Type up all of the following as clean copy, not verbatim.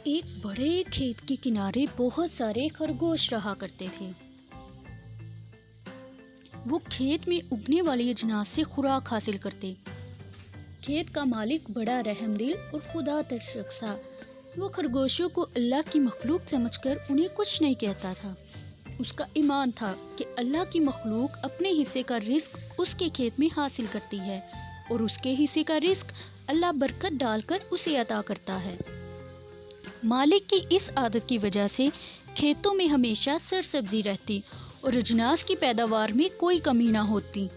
ایک بڑے کھیت کے کنارے بہت سارے خرگوش رہا کرتے تھے۔ وہ کھیت میں اگنے والی اجناس سے خوراک حاصل کرتے۔ کھیت کا مالک بڑا رحم دل اور خدا ترس شخص تھا۔ وہ خرگوشوں کو اللہ کی مخلوق سمجھ کر انہیں کچھ نہیں کہتا تھا۔ اس کا ایمان تھا کہ اللہ کی مخلوق اپنے حصے کا رزق اس کے کھیت میں حاصل کرتی ہے اور اس کے حصے کا رزق اللہ برکت ڈال کر اسے عطا کرتا ہے۔ مالک کی اس عادت کی وجہ سے کھیتوں میں ہمیشہ سرسبزی رہتی اور اجناس کی پیداوار میں کوئی کمی نہ ہوتی۔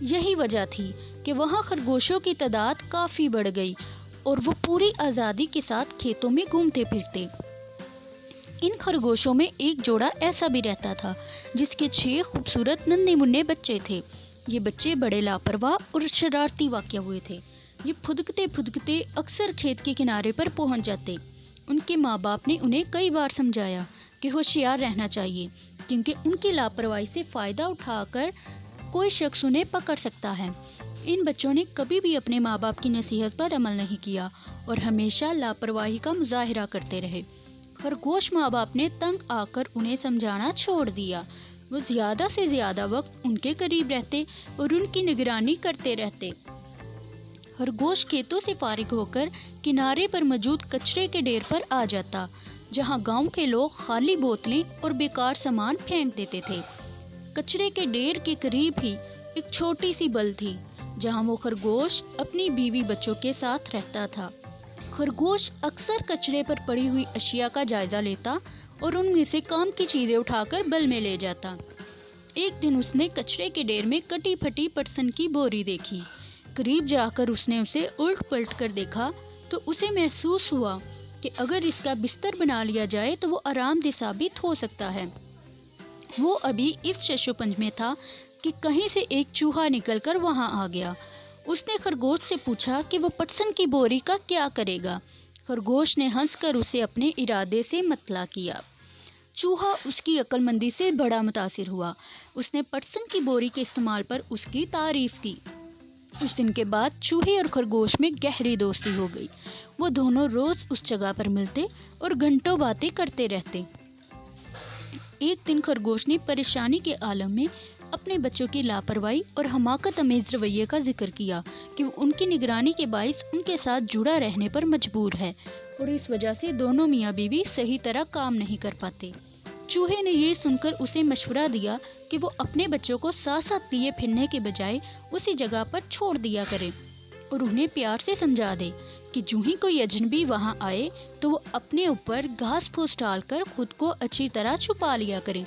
یہی وجہ تھی کہ وہاں خرگوشوں کی تعداد کافی بڑھ گئی اور وہ پوری آزادی کے ساتھ کھیتوں میں گھومتے پھرتے۔ ان خرگوشوں میں ایک جوڑا ایسا بھی رہتا تھا جس کے 6 خوبصورت ننھے منھے بچے تھے۔ یہ بچے بڑے لاپرواہ اور شرارتی واقع ہوئے تھے۔ یہ پھدکتے پھدکتے اکثر کھیت کے کنارے پر پہنچ جاتے۔ ان کے ماں باپ نے انہیں کئی بار سمجھایا کہ ہوشیار رہنا چاہیے کیونکہ ان کی لاپرواہی سے فائدہ اٹھا کر کوئی شخص انہیں پکڑ سکتا ہے۔ ان بچوں نے کبھی بھی اپنے ماں باپ کی نصیحت پر عمل نہیں کیا اور ہمیشہ لاپرواہی کا مظاہرہ کرتے رہے۔ خرگوش ماں باپ نے تنگ آ کر انہیں سمجھانا چھوڑ دیا۔ وہ زیادہ سے زیادہ وقت ان کے قریب رہتے اور ان کی نگرانی کرتے رہتے۔ خرگوش کھیتوں سے فارغ ہو کر کنارے پر موجود کچرے کے ڈھیر پر آ جاتا جہاں گاؤں کے لوگ خالی بوتلیں اور بیکار سامان پھینک دیتے تھے۔ کچرے کے ڈھیر کے قریب ہی ایک چھوٹی سی بل تھی جہاں وہ خرگوش اپنی بیوی بچوں کے ساتھ رہتا تھا۔ خرگوش اکثر کچرے پر پڑی ہوئی اشیاء کا جائزہ لیتا اور ان میں سے کام کی چیزیں اٹھا کر بل میں لے جاتا۔ ایک دن اس نے کچرے کے ڈھیر میں کٹی پھٹی پٹسن کی بوری دیکھی۔ قریب جا کر اس نے اسے الٹ پلٹ کر دیکھا تو اسے محسوس ہوا کہ اگر اس کا بستر بنا لیا جائے تو وہ آرام دہ ثابت ہو سکتا ہے۔ وہ ابھی اس شش و پنج میں تھا کہ کہیں سے ایک چوہا نکل کر وہاں آ گیا۔ اس نے خرگوش سے پوچھا کہ وہ پٹسن کی بوری کا کیا کرے گا۔ خرگوش نے ہنس کر اسے اپنے ارادے سے مطلع کیا۔ چوہا اس کی عقل مندی سے بڑا متاثر ہوا۔ اس نے پٹسن کی بوری کے استعمال پر اس کی تعریف کی۔ اس دن کے بعد چوہے اور خرگوش میں گہری دوستی ہو گئی۔ وہ دونوں روز اس جگہ پر ملتے اور گھنٹوں باتیں کرتے رہتے۔ ایک دن خرگوش نے پریشانی کے عالم میں اپنے بچوں کی لاپرواہی اور حماقت آمیز رویے کا ذکر کیا کہ وہ ان کی نگرانی کے باعث ان کے ساتھ جڑا رہنے پر مجبور ہے اور اس وجہ سے دونوں میاں بیوی صحیح طرح کام نہیں کر پاتے۔ چوہے نے یہ سن کر اسے مشورہ دیا کہ وہ اپنے بچوں کو ساتھ ساتھ لیے پھرنے کے بجائے اسی جگہ پر چھوڑ دیا کرے اور انہیں پیار سے سمجھا دے کہ جو ہی کوئی اجنبی وہاں آئے تو وہ اپنے اوپر گھاس پھوس ڈال کر خود کو اچھی طرح چھپا لیا کرے۔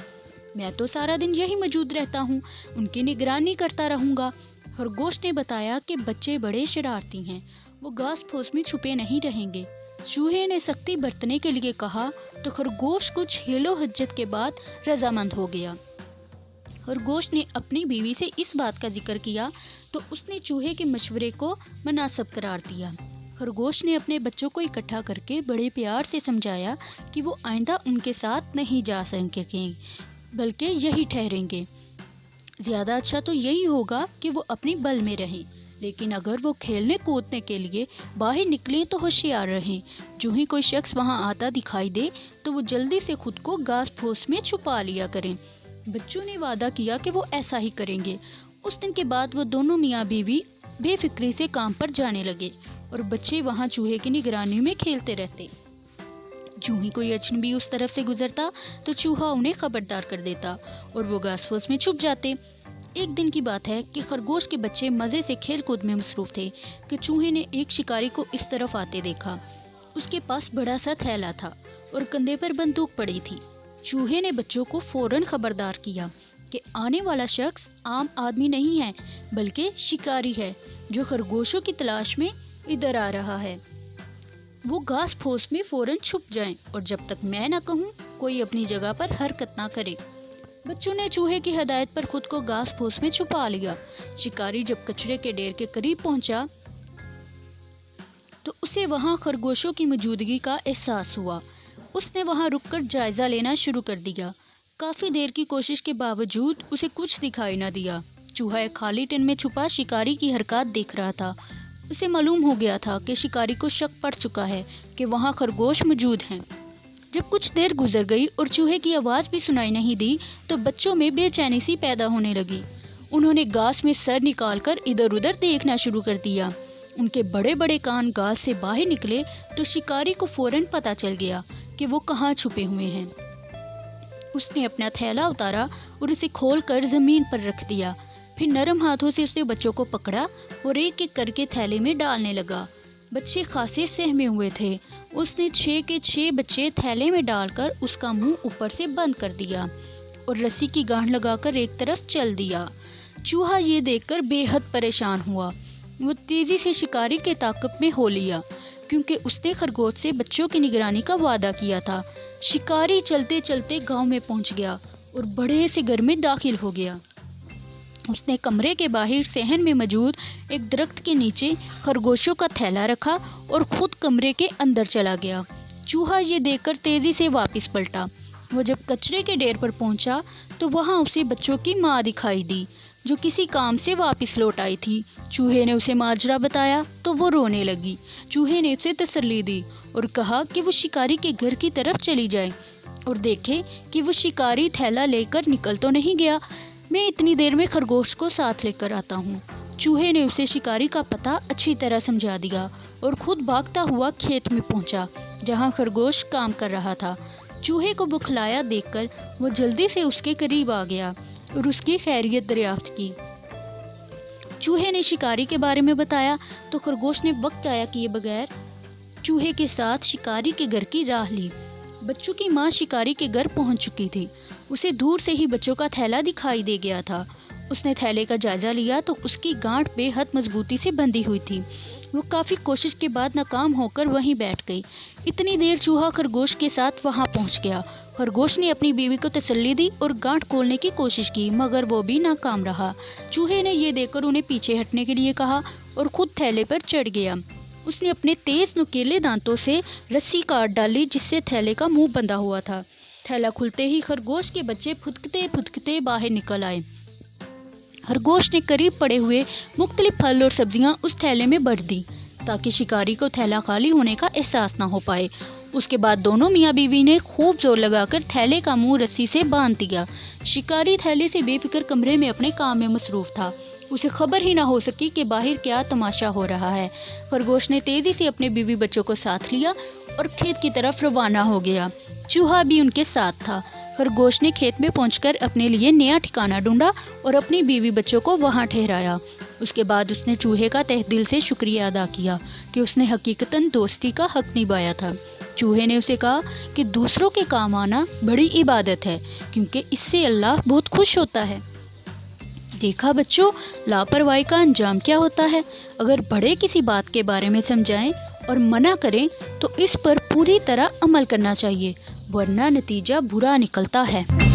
میں تو سارا دن یہی موجود رہتا ہوں، ان کی نگرانی کرتا رہوں گا۔ خرگوش نے بتایا کہ بچے بڑے شرارتی ہیں، وہ گھاس پھوس میں چھپے نہیں رہیں گے۔ چوہے نے سختی برتنے کے لیے کہا تو خرگوش کچھ ہیل و حجت کے بعد رضامند ہو گیا۔ خرگوش نے اپنی بیوی سے اس بات کا ذکر کیا تو اس نے چوہے کے مشورے کو مناسب قرار دیا۔ خرگوش نے اپنے بچوں کو اکٹھا کر کے بڑے پیار سے سمجھایا کہ وہ آئندہ ان کے ساتھ نہیں جا سکیں گے بلکہ یہی ٹھہریں گے۔ زیادہ اچھا تو یہی ہوگا کہ وہ اپنی بل میں رہیں، لیکن اگر وہ کھیلنے کودنے کے لیے باہر نکلیں تو ہوشیار رہیں۔ جو ہی کوئی شخص وہاں آتا دکھائی دے تو وہ جلدی سے خود کو گھاس پھوس میں چھپا لیا کریں۔ بچوں نے وعدہ کیا کہ وہ ایسا ہی کریں گے۔ اس دن کے بعد وہ دونوں میاں بیوی بے فکری سے کام پر جانے لگے اور بچے وہاں چوہے کی نگرانی میں کھیلتے رہتے۔ جو ہی کوئی اجنبی اس طرف سے گزرتا تو چوہا انہیں خبردار کر دیتا اور وہ گھاس پھوس میں چھپ جاتے۔ ایک دن کی بات ہے کہ خرگوش کے بچے مزے سے کھیل کود میں مصروف تھے کہ چوہے نے ایک شکاری کو اس طرف آتے دیکھا۔ اس کے پاس بڑا سا تھیلا تھا اور کندھے پر بندوق پڑی تھی۔ چوہے نے بچوں کو فوراً خبردار کیا کہ آنے والا شخص عام آدمی نہیں ہے بلکہ شکاری ہے جو خرگوشوں کی تلاش میں ادھر آ رہا ہے۔ وہ گھاس پھوس میں فوراً چھپ جائیں اور جب تک میں نہ کہوں کوئی اپنی جگہ پر حرکت نہ کرے۔ بچوں نے چوہے کی ہدایت پر خود کو گھاس پھوس میں چھپا لیا۔ شکاری جب کچرے کے ڈھیر کے قریب پہنچا تو اسے وہاں خرگوشوں کی موجودگی کا احساس ہوا۔ اس نے وہاں رک کر جائزہ لینا شروع کر دیا۔ کافی دیر کی کوشش کے باوجود اسے کچھ دکھائی نہ دیا۔ چوہا ایک خالی ٹن میں چھپا شکاری کی حرکات دیکھ رہا تھا۔ اسے معلوم ہو گیا تھا کہ شکاری کو شک پڑ چکا ہے کہ وہاں خرگوش موجود ہیں۔ جب کچھ دیر گزر گئی اور چوہے کی آواز بھی سنائی نہیں دی تو بچوں میں بے چینی سی پیدا ہونے لگی۔ انہوں نے گھاس میں سر نکال کر ادھر ادھر دیکھنا شروع کر دیا۔ ان کے بڑے بڑے کان گھاس سے باہر نکلے تو شکاری کو فوراً پتہ چل گیا کہ وہ کہاں چھپے ہوئے ہیں۔ اس نے اپنا تھیلا اتارا اور اسے کھول کر زمین پر رکھ دیا، پھر نرم ہاتھوں سے اسے بچوں کو پکڑا اور ایک ایک کر کے تھیلے میں ڈالنے لگا۔ بچے خاصے سہمے ہوئے تھے۔ اس نے 6 کے 6 بچے تھیلے میں ڈال کر اس کا منہ اوپر سے بند کر دیا اور رسی کی گانٹھ لگا کر ایک طرف چل دیا۔ چوہا یہ دیکھ کر بے حد پریشان ہوا۔ وہ تیزی سے شکاری کے تعاقب میں ہو لیا کیونکہ اس نے خرگوش سے بچوں کی نگرانی کا وعدہ کیا تھا۔ شکاری چلتے چلتے گاؤں میں پہنچ گیا اور بڑے سے گھر میں داخل ہو گیا۔ اس نے کمرے کے باہر صحن میں موجود ایک درخت کے نیچے خرگوشوں کا تھیلا رکھا اور خود کمرے کے اندر چلا گیا۔ چوہا یہ دیکھ کر تیزی سے واپس پلٹا۔ وہ جب کچرے کے ڈھیر پر پہنچا تو وہاں اسے بچوں کی ماں دکھائی دی جو کسی کام سے واپس لوٹ آئی تھی۔ چوہے نے اسے ماجرا بتایا تو وہ رونے لگی۔ چوہے نے اسے تسلی دی اور کہا کہ وہ شکاری کے گھر کی طرف چلی جائے اور دیکھے کہ وہ شکاری تھیلا لے کر نکل تو نہیں گیا۔ میں اتنی دیر میں خرگوش کو ساتھ لے کر آتا ہوں۔ چوہے نے اسے شکاری کا پتہ اچھی طرح سمجھا دیا اور خود بھاگتا ہوا کھیت میں پہنچا جہاں خرگوش کام کر رہا تھا۔ چوہے کو بخلایا دیکھ کر وہ جلدی سے اس کے قریب آ گیا اور اس کی خیریت دریافت کی۔ چوہے نے شکاری کے بارے میں بتایا تو خرگوش نے وقت ضائع کیے بغیر چوہے کے ساتھ شکاری کے گھر کی راہ لی۔ بچوں کی ماں شکاری کے گھر پہنچ چکی تھی۔ اسے دور سے ہی بچوں کا تھیلا دکھائی دے گیا تھا۔ اس نے تھیلے کا جائزہ لیا تو اس کی گانٹھ بے حد مضبوطی سے بندھی ہوئی تھی۔ وہ کافی کوشش کے بعد ناکام ہو کر وہیں بیٹھ گئی۔ اتنی دیر چوہا خرگوش کے ساتھ وہاں پہنچ گیا۔ خرگوش نے اپنی بیوی کو تسلی دی اور گانٹھ کھولنے کی کوشش کی مگر وہ بھی ناکام رہا۔ چوہے نے یہ دیکھ کر انہیں پیچھے ہٹنے کے لیے کہا اور خود تھیلے پر چڑھ گیا۔ اس نے اپنے تیز نوکیلے دانتوں سے رسی کاٹ ڈالی جس سے تھیلے کا منہ بندھا ہوا تھا۔ تھیلا کھلتے ہی خرگوش کے بچے پھدکتے پھدکتے باہر نکل آئے۔ خرگوش نے قریب پڑے ہوئے مختلف پھل اور سبزیاں اس تھیلے میں بھر دی تاکہ شکاری کو تھیلا خالی ہونے کا احساس نہ ہو پائے۔ اس کے بعد دونوں میاں بیوی نے خوب زور لگا کر تھیلے کا منہ رسی سے باندھ دیا۔ شکاری تھیلے سے بے فکر کمرے میں اپنے کام میں مصروف تھا۔ اسے خبر ہی نہ ہو سکی کہ باہر کیا تماشا ہو رہا ہے۔ خرگوش نے تیزی سے اپنے بیوی بچوں کو ساتھ لیا اور کھیت کی طرف روانہ ہو گیا۔ چوہا بھی ان کے ساتھ تھا۔ خرگوش نے کھیت میں پہنچ کر اپنے لیے نیا ٹھکانہ ڈھونڈا اور اپنی بیوی بچوں کو وہاں ٹھہرایا۔ اس کے بعد اس نے چوہے کا تہ دل سے شکریہ ادا کیا کہ اس نے حقیقتاً دوستی کا حق نبھایا تھا۔ چوہے نے اسے کہا کہ دوسروں کے کام آنا بڑی عبادت ہے کیونکہ اس سے اللہ بہت خوش ہوتا ہے۔ دیکھا بچوں، لاپرواہی کا انجام کیا ہوتا ہے۔ اگر بڑے کسی بات کے بارے میں سمجھائیں اور منع کریں تو اس پر پوری طرح عمل کرنا چاہیے ورنہ نتیجہ برا نکلتا ہے۔